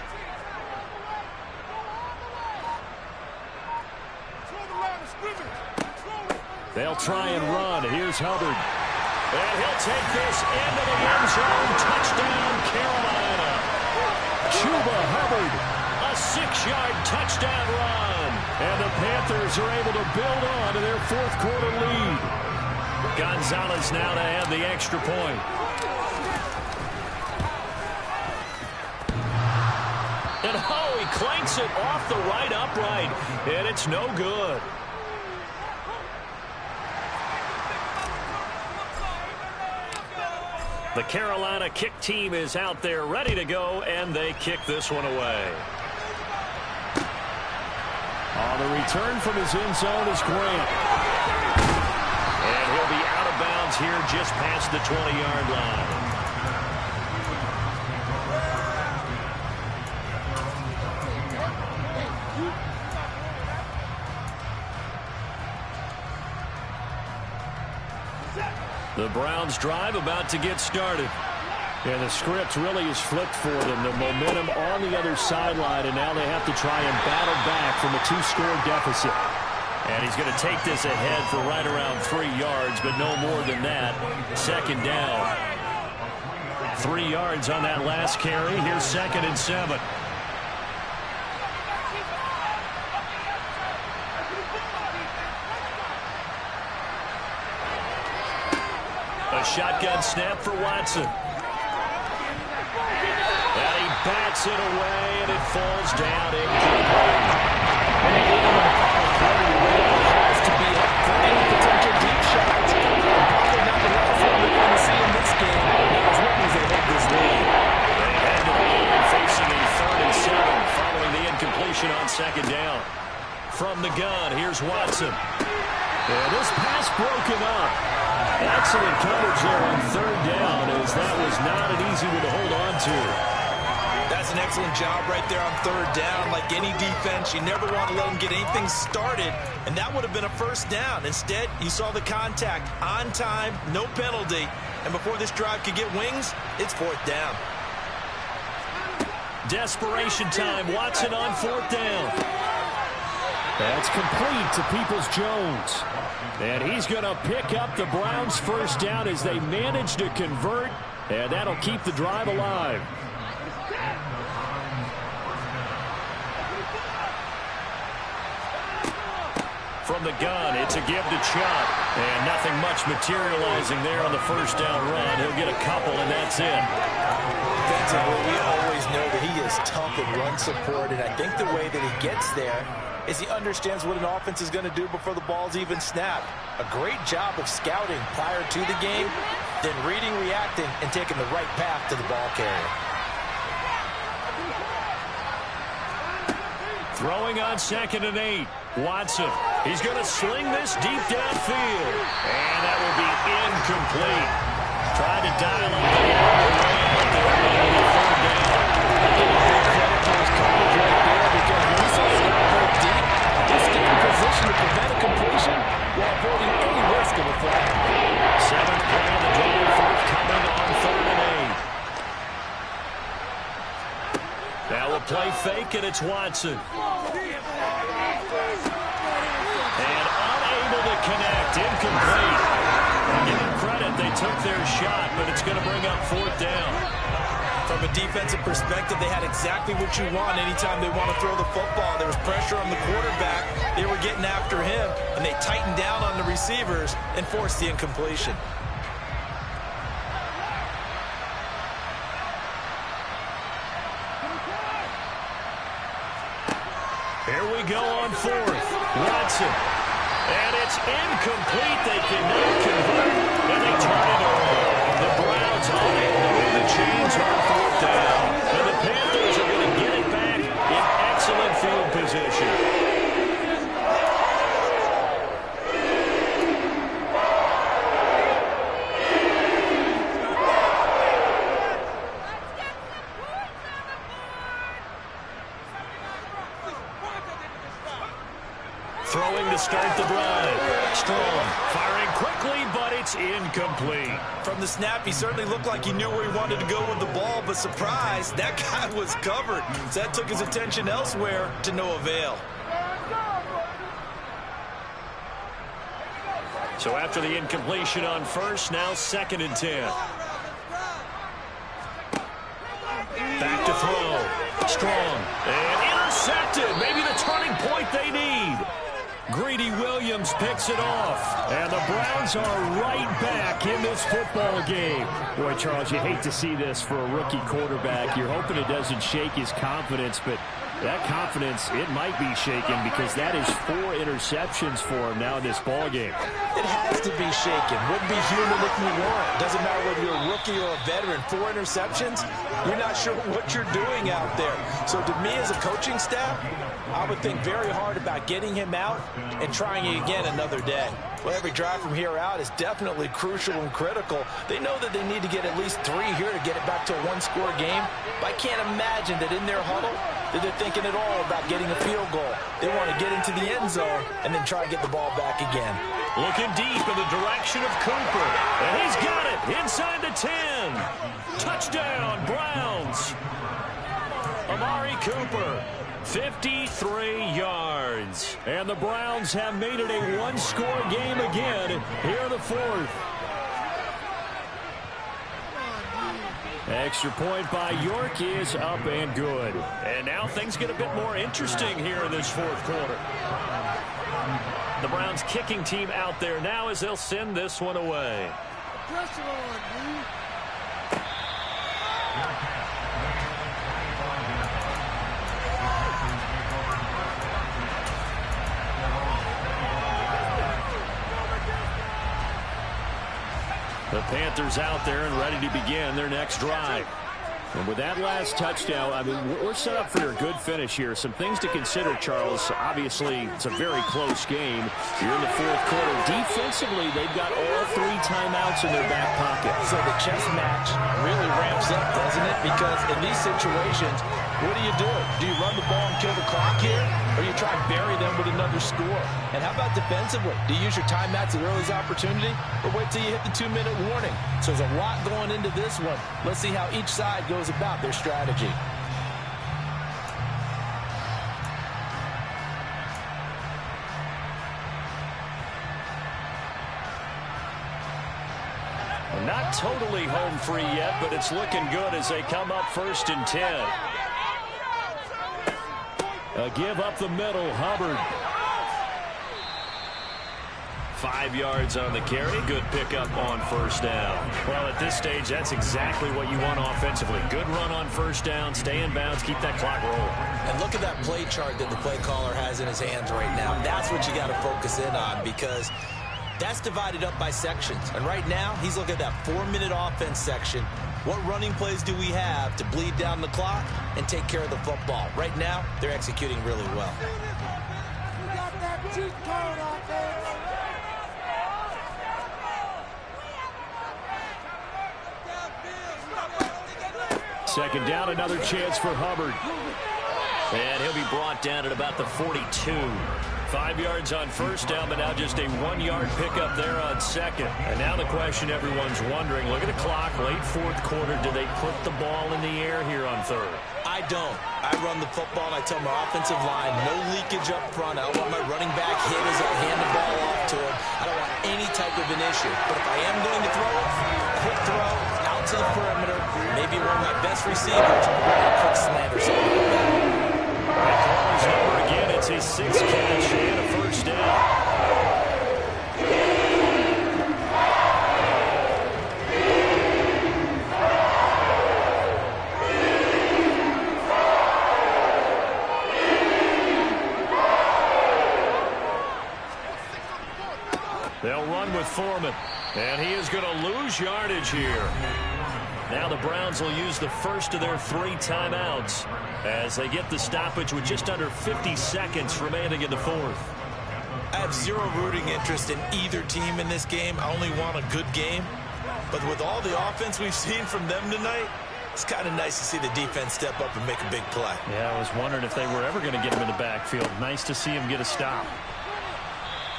They'll try and run. Here's Hubbard. And he'll take this into the end zone. Touchdown, Carolina. Chuba Hubbard, a 6-yard touchdown run. And the Panthers are able to build on to their 4th quarter lead. Gonzalez now to add the extra point. And oh, he clanks it off the right upright. And it's no good. The Carolina kick team is out there ready to go, and they kick this one away. On the return from his end zone is Grant. And he'll be out of bounds here just past the 20-yard line. The Browns drive about to get started. And the script really is flipped for them. The momentum on the other sideline, and now they have to try and battle back from a 2-score deficit. And he's going to take this ahead for right around 3 yards, but no more than that. 2nd down. 3 yards on that last carry. Here's 2nd and 7. A shotgun snap for Watson. And he bats it away, and it falls down incomplete. Has to be up for any potential deep shots. Probably not the last one we're going to see in this game. As long as they hold this lead. They head to the line facing a 3rd and 7 following the incompletion on 2nd down. From the gun, here's Watson. And this pass broken up. Excellent coverage there on 3rd down, as that was not an easy one to hold on to. That's an excellent job right there on 3rd down. Like any defense, you never want to let them get anything started, and that would have been a 1st down. Instead, you saw the contact on time, no penalty, and before this drive could get wings, it's 4th down. Desperation time. Watson on 4th down. That's complete to Peoples-Jones. And he's going to pick up the Browns' 1st down as they manage to convert, and that'll keep the drive alive. From the gun, it's a give to Chubb. And nothing much materializing there on the 1st down run. He'll get a couple, and that's it. Defensively, we always know that he is tough in run support, and I think the way that he gets there is he understands what an offense is going to do before the ball's even snapped. A great job of scouting prior to the game, then reading, reacting, and taking the right path to the ball carrier. Throwing on 2nd and 8. Watson. He's going to sling this deep downfield. And that will be incomplete. Tried to dial up the other way. Position to prevent a completion while avoiding any risk of a flag. 7th play of the drive forthcoming on 3rd and 8. Now a play fake, and it's Watson. And unable to connect, incomplete. And give them credit, they took their shot, but it's going to bring up 4th down. From a defensive perspective, they had exactly what you want anytime they want to throw the football. There was pressure on the quarterback. They were getting after him, and they tightened down on the receivers and forced the incompletion. Here we go on 4th. Watson. And it's incomplete. They cannot convert, and they turn it over. The Browns unable to move the chains on 4th down. And the Panthers are going to get it back in position. Throwing to start the drive. Strong, firing quickly, but it's incomplete. From the snap, he certainly looked like he knew where he wanted to go with the ball, but surprise, that guy was covered. So that took his attention elsewhere to no avail. So after the incompletion on first, now 2nd and 10. Back to throw. Strong. And intercepted. Maybe the turning point they need. Greedy Williams picks it off. And the Browns are right back in this football game. Boy, Charles, you hate to see this for a rookie quarterback. You're hoping it doesn't shake his confidence, but that confidence, it might be shaken because that is 4 interceptions for him now in this ball game. It has to be shaken. Wouldn't be human if you weren't. Doesn't matter whether you're a rookie or a veteran. 4 interceptions, you're not sure what you're doing out there. So to me as a coaching staff, I would think very hard about getting him out and trying it again another day. Well, every drive from here out is definitely crucial and critical. They know that they need to get at least 3 here to get it back to a 1-score game. But I can't imagine that in their huddle that they're thinking at all about getting a field goal. They want to get into the end zone and then try to get the ball back again. Looking deep in the direction of Cooper. And he's got it inside the 10. Touchdown, Browns. Amari Cooper. 53 yards. And the Browns have made it a 1-score game again here in the 4th. Extra point by York is up and good. And now things get a bit more interesting here in this 4th quarter. The Browns kicking team out there now as they'll send this one away. Pressure on, dude. The Panthers out there and ready to begin their next drive. And with that last touchdown, I mean, we're set up for a good finish here. Some things to consider, Charles. Obviously, it's a very close game. You're in the 4th quarter. Defensively, they've got all 3 timeouts in their back pocket. So the chess match really ramps up, doesn't it? Because in these situations, what do? Do you run the ball and kill the clock here? Or you try and bury them with another score? And how about defensively? Do you use your timeouts at earliest opportunity? Or wait till you hit the 2-minute warning? So there's a lot going into this one. Let's see how each side goes about their strategy. Not totally home free yet, but it's looking good as they come up 1st and 10. A give up the middle, Hubbard. 5 yards on the carry. Good pickup on 1st down. Well, at this stage, that's exactly what you want offensively. Good run on 1st down, stay in bounds, keep that clock rolling. And look at that play chart that the play caller has in his hands right now. That's what you got to focus in on because that's divided up by sections. And right now, he's looking at that 4-minute offense section. What running plays do we have to bleed down the clock and take care of the football? Right now, they're executing really well. You got that cheat code offense. 2nd down, another chance for Hubbard. And he'll be brought down at about the 42. 5 yards on 1st down, but now just a 1-yard pickup there on 2nd. And now the question everyone's wondering, look at the clock, late 4th quarter. Do they put the ball in the air here on 3rd? I don't. I run the football and I tell my offensive line, no leakage up front. I don't want my running back hit as I hand the ball off to him. I don't want any type of an issue. But if I am going to throw it, quick throw, out to the perimeter, maybe one of my best receivers, a quick slant or something like that. That number again, it's his 6th catch and a 1st down. They'll run with Foreman, and he is going to lose yardage here. Now the Browns will use the first of their 3 timeouts. as they get the stoppage with just under 50 seconds remaining in the fourth. I have zero rooting interest in either team in this game. I only want a good game. But with all the offense we've seen from them tonight, it's kind of nice to see the defense step up and make a big play. Yeah, I was wondering if they were ever going to get him in the backfield. Nice to see him get a stop.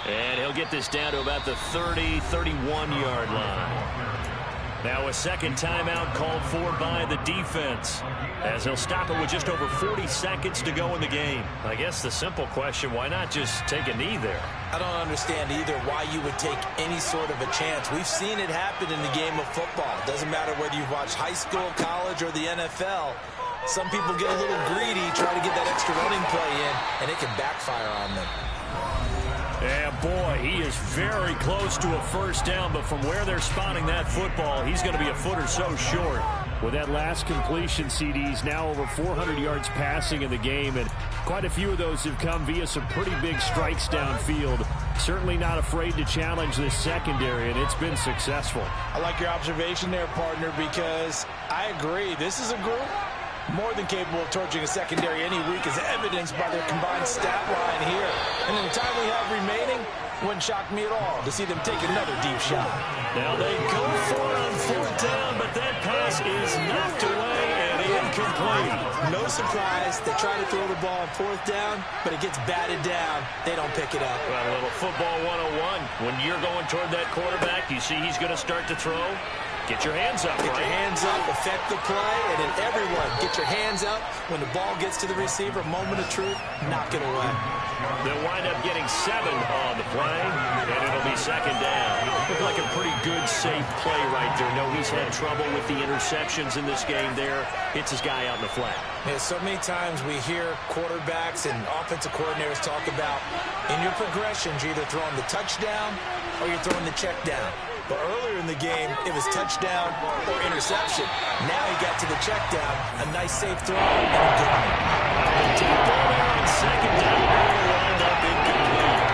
And he'll get this down to about the 30, 31-yard line. Now a second timeout called for by the defense, as he'll stop it with just over 40 seconds to go in the game. I guess the simple question, why not just take a knee there? I don't understand either why you would take any sort of a chance. We've seen it happen in the game of football. It doesn't matter whether you've watched high school, college, or the NFL. Some people get a little greedy, try to get that extra running play in, and it can backfire on them. Yeah, boy, he is very close to a first down, but from where they're spotting that football, he's going to be a foot or so short. With that last completion, CDs now over 400 yards passing in the game, and quite a few of those have come via some pretty big strikes downfield. Certainly not afraid to challenge this secondary, and it's been successful. I like your observation there, partner, because I agree. This is a group more than capable of torching a secondary any week, as evidenced by their combined stat line here. And in the time we have remaining, wouldn't shock me at all to see them take another deep shot. Now they go for it on fourth down, but that pass is knocked away and incomplete. No surprise, they try to throw the ball on fourth down, but it gets batted down. They don't pick it up. Well, a little football 101. When you're going toward that quarterback, you see he's going to start to throw. Get your hands up, Get right? your hands up, affect the play, and then everyone get your hands up. When the ball gets to the receiver, moment of truth, knock it away. They'll wind up getting 7 on the play, and it'll be second down. Looked like a pretty good, safe play right there. No, he's had trouble with the interceptions in this game there. Hits his guy out in the flat. Yeah, so many times we hear quarterbacks and offensive coordinators talk about in your progressions, you're either throwing the touchdown or you're throwing the check down. But earlier in the game, it was touchdown or interception. Now he got to the check down, a nice safe throw, and a good one. The deep ball there on second down will wind up incomplete.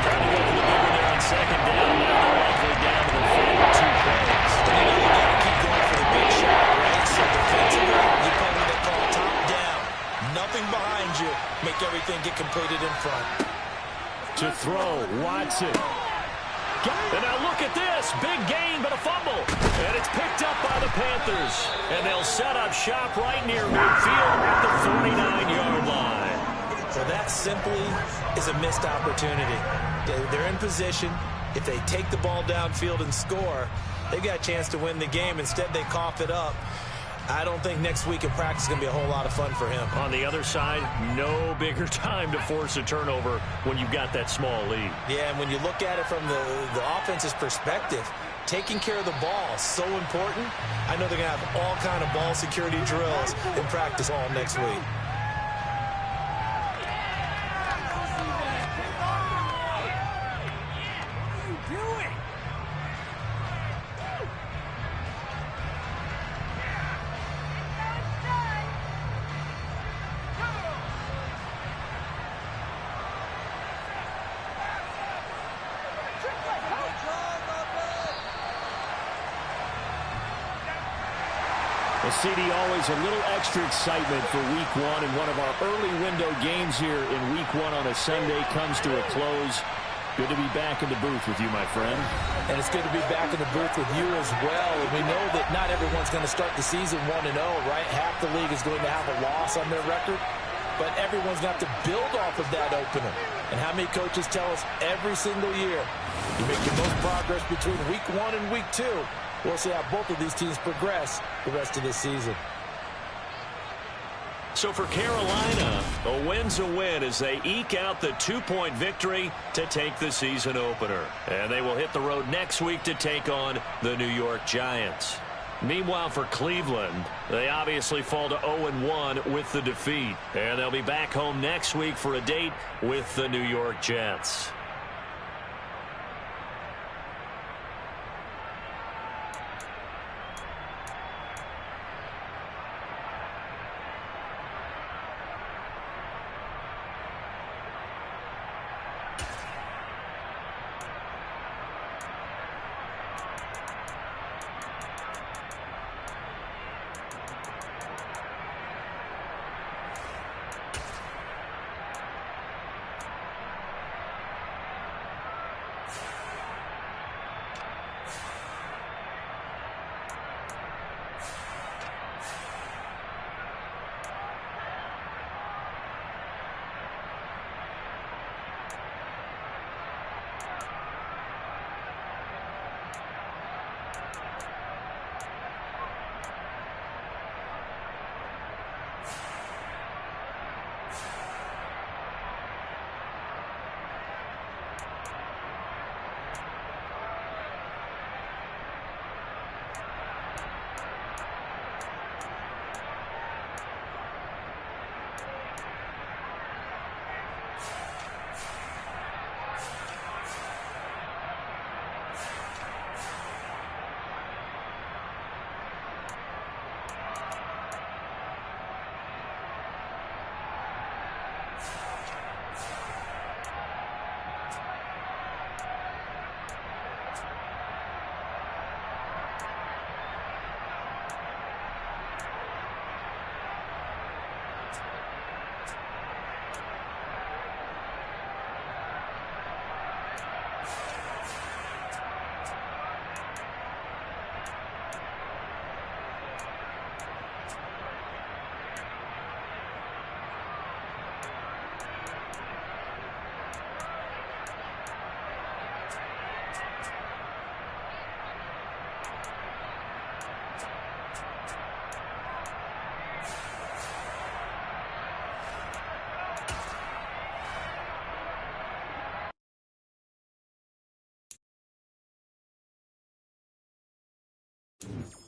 Trying to go for the big one there on second down. Now they're likely down to the 42 plays. And you got to keep going for the big shot, right? So defensively, you play what they call top down. Nothing behind you. Make everything get completed in front. To throw, Watson. And now look at this. Big gain, but a fumble. And it's picked up by the Panthers. And they'll set up shop right near midfield at the 49-yard line. So that simply is a missed opportunity. They're in position. If they take the ball downfield and score, they've got a chance to win the game. Instead, they cough it up. I don't think next week in practice is going to be a whole lot of fun for him. On the other side, no bigger time to force a turnover when you've got that small lead. Yeah, and when you look at it from the offense's perspective, taking care of the ball is so important. I know they're going to have all kind of ball security drills in practice all next week. Well, CD, always a little extra excitement for week one, and one of our early window games here in week one on a Sunday comes to a close. Good to be back in the booth with you, my friend. And it's good to be back in the booth with you as well. And we know that not everyone's going to start the season 1-0, right? Half the league is going to have a loss on their record. But everyone's going to have to build off of that opener. And how many coaches tell us every single year, you make your most progress between week 1 and week 2. We'll see how both of these teams progress the rest of this season. So for Carolina, a win's a win as they eke out the 2-point victory to take the season opener. And they will hit the road next week to take on the New York Giants. Meanwhile, for Cleveland, they obviously fall to 0-1 with the defeat. And they'll be back home next week for a date with the New York Jets. it.